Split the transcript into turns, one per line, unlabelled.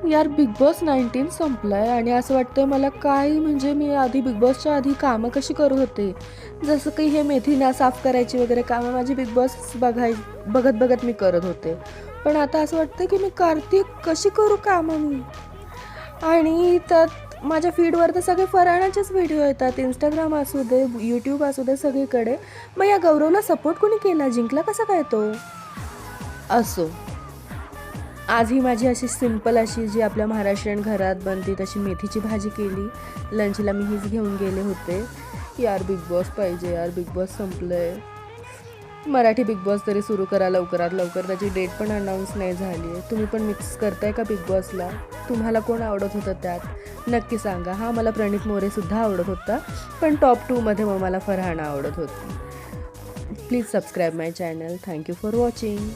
यार big boss 19 संपलाय आणि असं वाटतंय मला काय म्हणजे मी आधी बिग बॉसच्या आधी कामं कशी करत होते. जसं काही हे मेथीना साफ करायची वगैरे कामं माझी बिग बॉस बघत बघत मी करत होते. पण आता असं वाटतं की मी करते कशी करू कामं मी. आणि त्यात माझ्या फीडवर तर सगळे फराळाचेच व्हिडिओ येतात. इंस्टाग्राम असू दे, यूट्यूब असू दे, सगळीकडे. मग या गौरवला सपोर्ट कोणी केला, जिंकला कसा काय तो? असो, आज ही माझी अशी सिंपल अशी जी आपल्या महाराष्ट्रीयन घरात बनते तशी मेथीची भाजी केली. लंचला मी हीच घेऊन गेले होते. यार बिग बॉस पाहिजे, यार बिग बॉस संपलंय. मराठी बिग बॉस तरी सुरू करा लवकरात लवकर. त्याची डेट पण अनाऊन्स नाही झाली आहे. तुम्ही पण मिक्स करताय का बिग बॉसला? तुम्हाला कोण आवडत होतं त्यात नक्की सांगा. हां, मला प्रणित मोरेसुद्धा आवडत होता, पण टॉप 2मध्ये मग मला फरहाना आवडत होती. Please subscribe my channel. Thank you for watching.